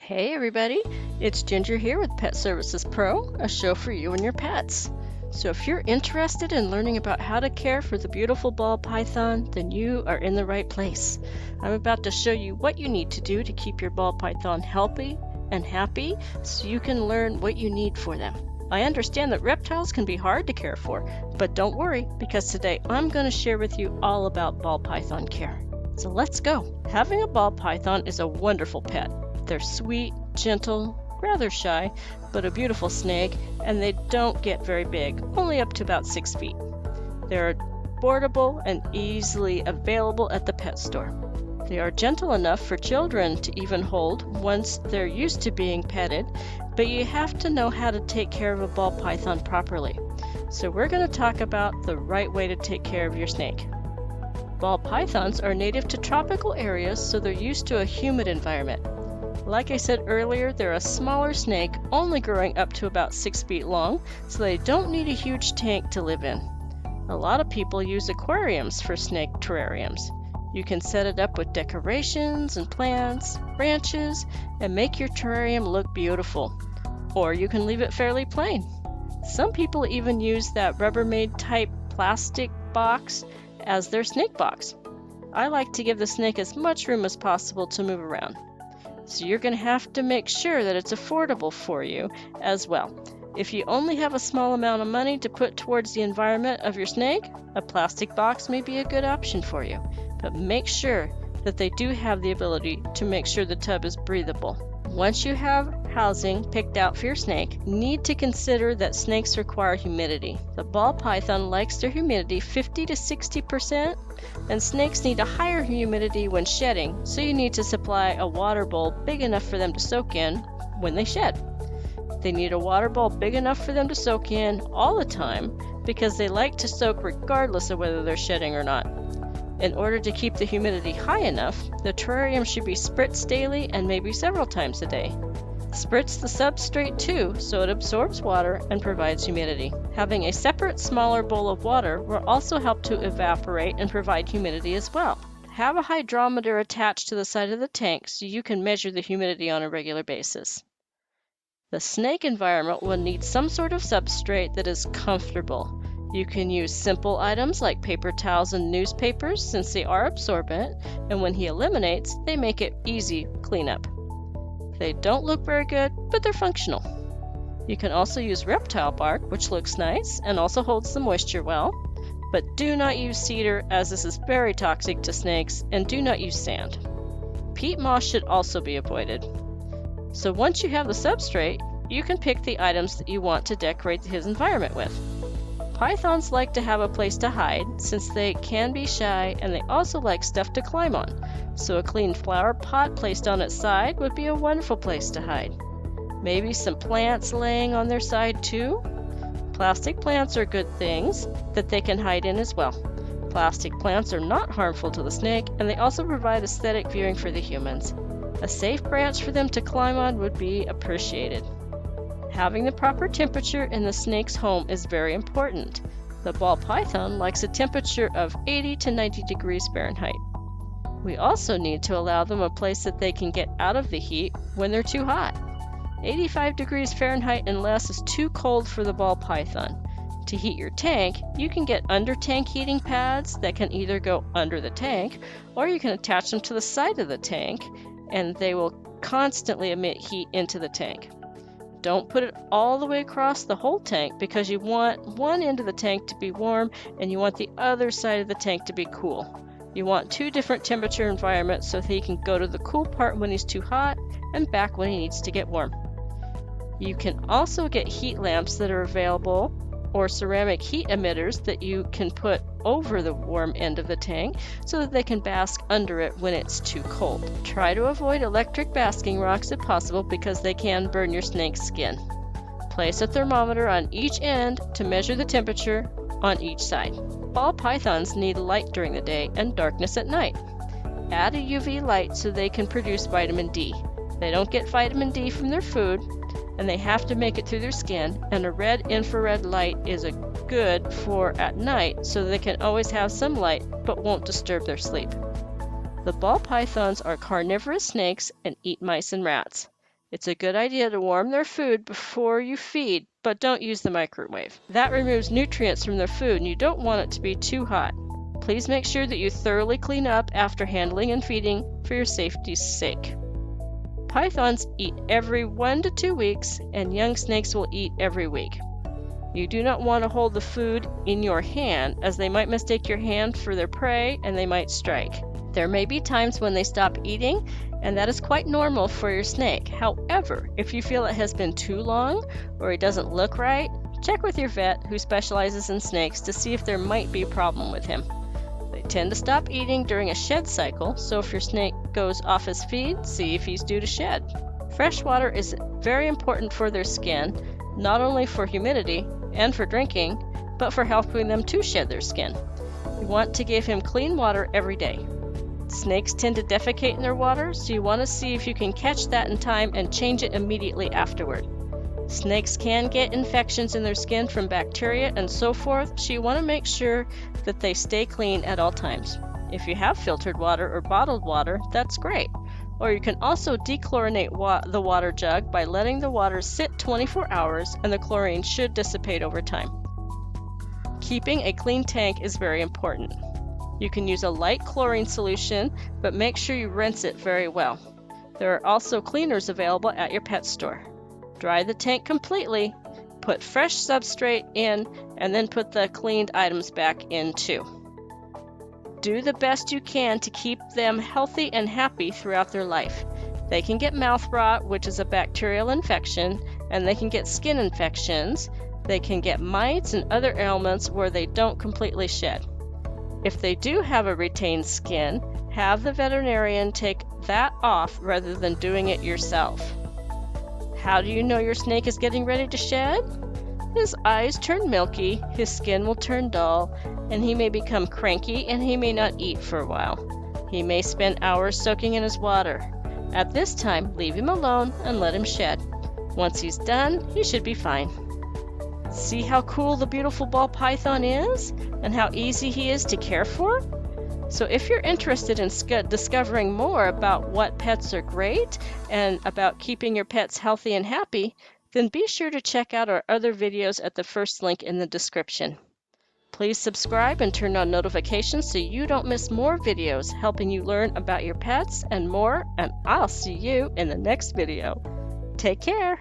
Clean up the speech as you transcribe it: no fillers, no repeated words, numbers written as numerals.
Hey everybody, it's Ginger here with Pet Services Pro, a show for you and your pets. So if you're interested in learning about how to care for the beautiful ball python, then you are in the right place. I'm about to show you what you need to do to keep your ball python healthy and happy so you can learn what you need for them. I understand that reptiles can be hard to care for, but don't worry because today I'm going to share with you all about ball python care. So let's go. Having a ball python is a wonderful pet. They're sweet, gentle, rather shy, but a beautiful snake, and they don't get very big, only up to about 6 feet. They're boardable and easily available at the pet store. They are gentle enough for children to even hold once they're used to being petted, but you have to know how to take care of a ball python properly. So we're going to talk about the right way to take care of your snake. Ball pythons are native to tropical areas, so they're used to a humid environment. Like I said earlier, they're a smaller snake, only growing up to about 6 feet long, so they don't need a huge tank to live in. A lot of people use aquariums for snake terrariums. You can set it up with decorations and plants, branches, and make your terrarium look beautiful. Or you can leave it fairly plain. Some people even use that Rubbermaid type plastic box as their snake box. I like to give the snake as much room as possible to move around. So you're going to have to make sure that it's affordable for you as well. If you only have a small amount of money to put towards the environment of your snake, a plastic box may be a good option for you. But make sure that they do have the ability to make sure the tub is breathable. Once you have housing picked out for your snake, you need to consider that snakes require humidity. The ball python likes their humidity 50 to 60%, and snakes need a higher humidity when shedding, so you need to supply a water bowl big enough for them to soak in when they shed. They need a water bowl big enough for them to soak in all the time because they like to soak regardless of whether they're shedding or not. In order to keep the humidity high enough, the terrarium should be spritzed daily and maybe several times a day. Spritz the substrate too, so it absorbs water and provides humidity. Having a separate, smaller bowl of water will also help to evaporate and provide humidity as well. Have a hydrometer attached to the side of the tank so you can measure the humidity on a regular basis. The snake environment will need some sort of substrate that is comfortable. You can use simple items like paper towels and newspapers since they are absorbent, and when he eliminates, they make it easy cleanup. They don't look very good, but they're functional. You can also use reptile bark, which looks nice and also holds the moisture well, but do not use cedar as this is very toxic to snakes, and do not use sand. Peat moss should also be avoided. So once you have the substrate, you can pick the items that you want to decorate his environment with. Pythons like to have a place to hide since they can be shy, and they also like stuff to climb on. So a clean flower pot placed on its side would be a wonderful place to hide. Maybe some plants laying on their side too. Plastic plants are good things that they can hide in as well. Plastic plants are not harmful to the snake, and they also provide aesthetic viewing for the humans. A safe branch for them to climb on would be appreciated. Having the proper temperature in the snake's home is very important. The ball python likes a temperature of 80 to 90 degrees Fahrenheit. We also need to allow them a place that they can get out of the heat when they're too hot. 85 degrees Fahrenheit and less is too cold for the ball python. To heat your tank, you can get under tank heating pads that can either go under the tank, or you can attach them to the side of the tank, and they will constantly emit heat into the tank. Don't put it all the way across the whole tank because you want one end of the tank to be warm and you want the other side of the tank to be cool. You want two different temperature environments so that he can go to the cool part when he's too hot and back when he needs to get warm. You can also get heat lamps that are available or ceramic heat emitters that you can put over the warm end of the tank so that they can bask under it when it's too cold. Try to avoid electric basking rocks if possible because they can burn your snake's skin. Place a thermometer on each end to measure the temperature on each side. Ball pythons need light during the day and darkness at night. Add a UV light so they can produce vitamin D. They don't get vitamin D from their food, and they have to make it through their skin, and a red infrared light is a good for at night so they can always have some light but won't disturb their sleep. The ball pythons are carnivorous snakes and eat mice and rats. It's a good idea to warm their food before you feed, but don't use the microwave. That removes nutrients from their food and you don't want it to be too hot. Please make sure that you thoroughly clean up after handling and feeding for your safety's sake. Pythons eat every 1 to 2 weeks, and young snakes will eat every week. You do not want to hold the food in your hand, as they might mistake your hand for their prey and they might strike. There may be times when they stop eating, and that is quite normal for your snake. However, if you feel it has been too long or it doesn't look right, check with your vet who specializes in snakes to see if there might be a problem with him. They tend to stop eating during a shed cycle, so if your snake goes off his feed, see if he's due to shed. Fresh water is very important for their skin, not only for humidity and for drinking, but for helping them to shed their skin. You want to give him clean water every day. Snakes tend to defecate in their water, so you want to see if you can catch that in time and change it immediately afterward. Snakes can get infections in their skin from bacteria and so forth, so you want to make sure that they stay clean at all times. If you have filtered water or bottled water, that's great. Or you can also dechlorinate the water jug by letting the water sit 24 hours and the chlorine should dissipate over time. Keeping a clean tank is very important. You can use a light chlorine solution, but make sure you rinse it very well. There are also cleaners available at your pet store. Dry the tank completely, put fresh substrate in, and then put the cleaned items back in too. Do the best you can to keep them healthy and happy throughout their life. They can get mouth rot, which is a bacterial infection, and they can get skin infections. They can get mites and other ailments where they don't completely shed. If they do have a retained skin, have the veterinarian take that off rather than doing it yourself. How do you know your snake is getting ready to shed? His eyes turn milky, his skin will turn dull, and he may become cranky and he may not eat for a while. He may spend hours soaking in his water. At this time, leave him alone and let him shed. Once he's done, he should be fine. See how cool the beautiful ball python is and how easy he is to care for? So if you're interested in discovering more about what pets are great and about keeping your pets healthy and happy, then be sure to check out our other videos at the first link in the description. Please subscribe and turn on notifications so you don't miss more videos helping you learn about your pets and more, and I'll see you in the next video. Take care!